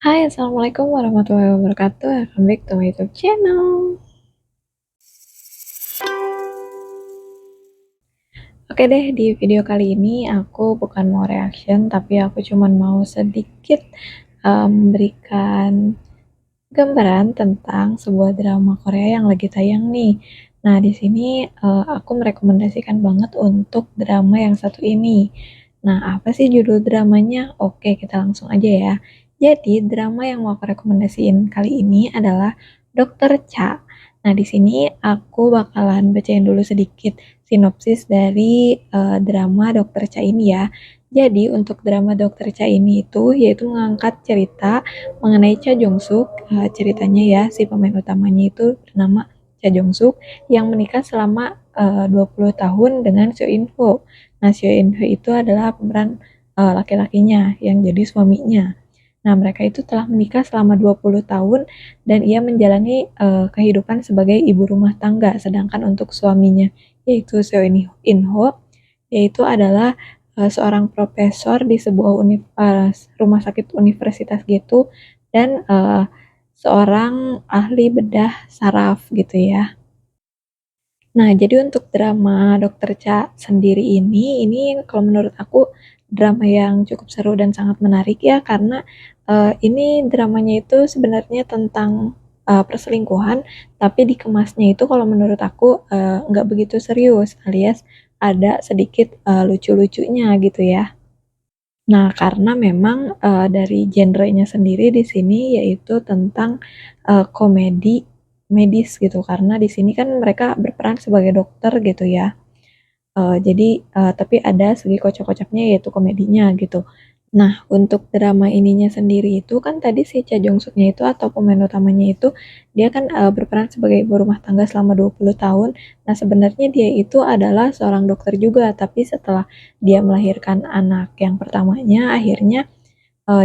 Hai, Assalamualaikum warahmatullahi wabarakatuh. Welcome back to my YouTube channel. Oke deh, di video kali ini aku bukan mau reaction, tapi aku cuman mau sedikit memberikan gambaran tentang sebuah drama Korea yang lagi tayang nih. Nah, di sini aku merekomendasikan banget untuk drama yang satu ini. Nah, apa sih judul dramanya? Oke, kita langsung aja ya. Jadi, drama yang mau aku rekomendasiin kali ini adalah Dokter Cha. Nah, di sini aku bakalan bacain dulu sedikit sinopsis dari drama Dokter Cha ini ya. Jadi, untuk drama Dokter Cha ini itu yaitu mengangkat cerita mengenai Cha Jong Suk. Ceritanya ya, si pemain utamanya itu bernama Cha Jong Suk yang menikah selama 20 tahun dengan Seo In Ho. Nah, Seo In Ho itu adalah pemeran laki-lakinya yang jadi suaminya. Nah, mereka itu telah menikah selama 20 tahun dan ia menjalani kehidupan sebagai ibu rumah tangga. Sedangkan untuk suaminya, yaitu Seo In Ho, yaitu adalah seorang profesor di sebuah rumah sakit universitas gitu dan seorang ahli bedah saraf gitu ya. Nah, jadi untuk drama Dokter Cha sendiri ini kalau menurut aku drama yang cukup seru dan sangat menarik ya karena ini dramanya itu sebenarnya tentang perselingkuhan, tapi dikemasnya itu kalau menurut aku nggak begitu serius alias ada sedikit lucu-lucunya gitu ya. Nah, karena memang dari genrenya sendiri di sini yaitu tentang komedi medis gitu. Karena di sini kan mereka berperan sebagai dokter gitu ya. Jadi tapi ada segi kocak-kocaknya yaitu komedinya gitu. Nah, untuk drama ininya sendiri itu kan tadi si Cha Jong Suknya itu atau pemain utamanya itu dia kan berperan sebagai ibu rumah tangga selama 20 tahun. Nah, sebenarnya dia itu adalah seorang dokter juga, tapi setelah dia melahirkan anak yang pertamanya, akhirnya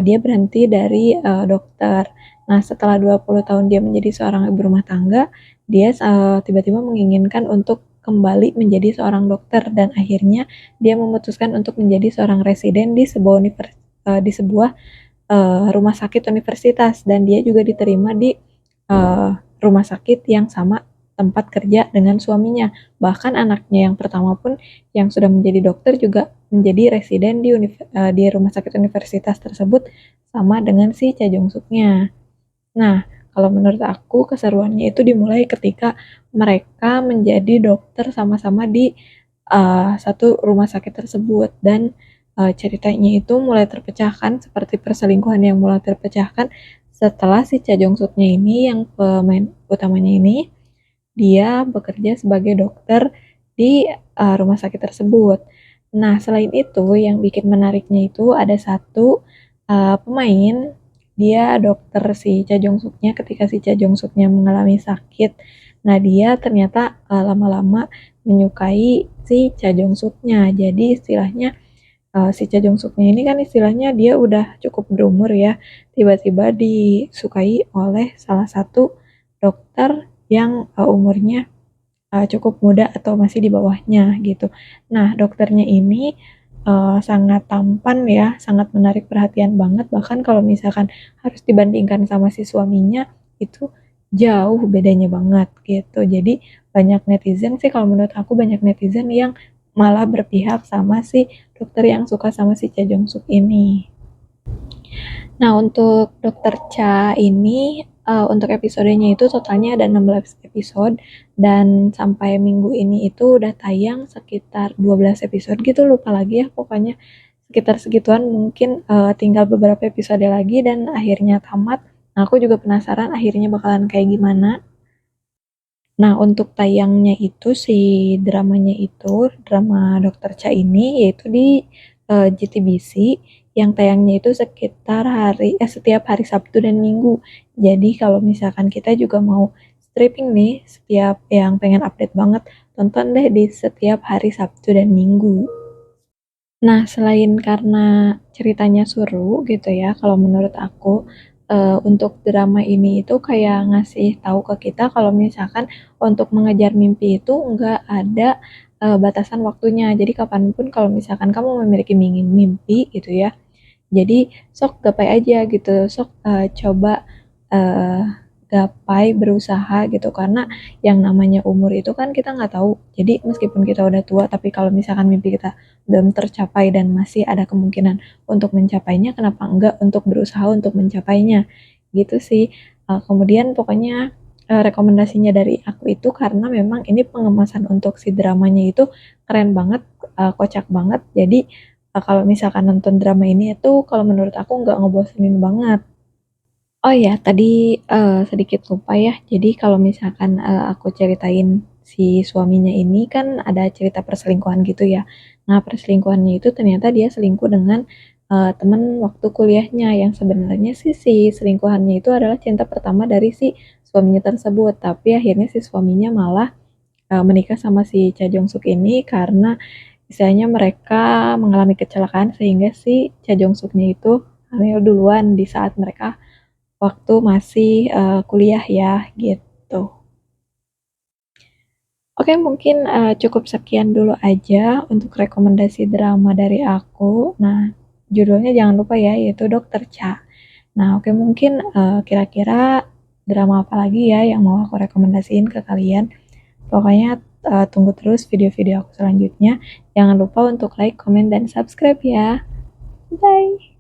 dia berhenti dari dokter. Nah, setelah 20 tahun dia menjadi seorang ibu rumah tangga, dia tiba-tiba menginginkan untuk kembali menjadi seorang dokter dan akhirnya dia memutuskan untuk menjadi seorang residen di sebuah rumah sakit universitas dan dia juga diterima di uh, rumah sakit yang sama tempat kerja dengan suaminya. Bahkan anaknya yang pertama pun yang sudah menjadi dokter juga menjadi residen di rumah sakit universitas tersebut sama dengan si Cha Jong Suknya. Nah, kalau menurut aku keseruannya itu dimulai ketika mereka menjadi dokter sama-sama di satu rumah sakit tersebut dan ceritanya itu mulai terpecahkan seperti perselingkuhan yang mulai terpecahkan setelah si Cha Jong Suknya ini yang pemain utamanya ini dia bekerja sebagai dokter di rumah sakit tersebut. Nah, selain itu yang bikin menariknya itu ada satu pemain dia dokter si Cha Jong Suknya ketika si Cha Jong Suknya mengalami sakit. Nah, dia ternyata lama-lama menyukai si Cha Jong Suknya. Jadi istilahnya si Cha Jong Suknya ini kan istilahnya dia udah cukup berumur ya. Tiba-tiba disukai oleh salah satu dokter yang umurnya cukup muda atau masih di bawahnya gitu. Nah, dokternya ini sangat tampan ya, sangat menarik perhatian banget. Bahkan kalau misalkan harus dibandingkan sama si suaminya, itu jauh bedanya banget gitu. Jadi banyak netizen sih kalau menurut aku banyak netizen yang malah berpihak sama si dokter yang suka sama si Cha Jong Suk ini. Nah, untuk Dokter Cha ini untuk episodenya itu totalnya ada 16 episode dan sampai minggu ini itu udah tayang sekitar 12 episode gitu, lupa lagi ya pokoknya sekitar segituan, mungkin tinggal beberapa episode lagi dan akhirnya tamat. Nah, aku juga penasaran akhirnya bakalan kayak gimana. Nah, untuk tayangnya itu si dramanya itu, drama Dokter Cha ini yaitu di JTBC yang tayangnya itu sekitar setiap hari Sabtu dan Minggu. Jadi kalau misalkan kita juga mau stripping nih, setiap yang pengen update banget, tonton deh di setiap hari Sabtu dan Minggu. Nah, selain karena ceritanya seru gitu ya, kalau menurut aku untuk drama ini itu kayak ngasih tahu ke kita kalau misalkan untuk mengejar mimpi itu nggak ada batasan waktunya. Jadi kapanpun kalau misalkan kamu memiliki mimpi gitu ya, Jadi sok gapai aja gitu, sok coba gapai, berusaha gitu, karena yang namanya umur itu kan kita nggak tahu. Jadi meskipun kita udah tua, tapi kalau misalkan mimpi kita belum tercapai dan masih ada kemungkinan untuk mencapainya, kenapa enggak untuk berusaha untuk mencapainya gitu sih. Kemudian pokoknya rekomendasinya dari aku itu karena memang ini pengemasan untuk si dramanya itu keren banget, kocak banget. Jadi kalau misalkan nonton drama ini itu kalau menurut aku nggak ngebosenin banget. Oh ya, tadi sedikit lupa ya. Jadi kalau misalkan aku ceritain si suaminya ini kan ada cerita perselingkuhan gitu ya. Nah, perselingkuhannya itu ternyata dia selingkuh dengan teman waktu kuliahnya yang sebenarnya sih si selingkuhannya itu adalah cinta pertama dari si suaminya tersebut. Tapi akhirnya si suaminya malah menikah sama si Cha Jong Suk ini karena istilahnya mereka mengalami kecelakaan sehingga si Cha Jong Suknya itu hamil duluan di saat mereka waktu masih kuliah ya gitu. Oke, mungkin cukup sekian dulu aja untuk rekomendasi drama dari aku. Nah, judulnya jangan lupa ya, yaitu Dokter Cha. Nah, oke, mungkin kira-kira drama apa lagi ya yang mau aku rekomendasiin ke kalian. Pokoknya tunggu terus video-video aku selanjutnya. Jangan lupa untuk like, comment, dan subscribe ya. Bye!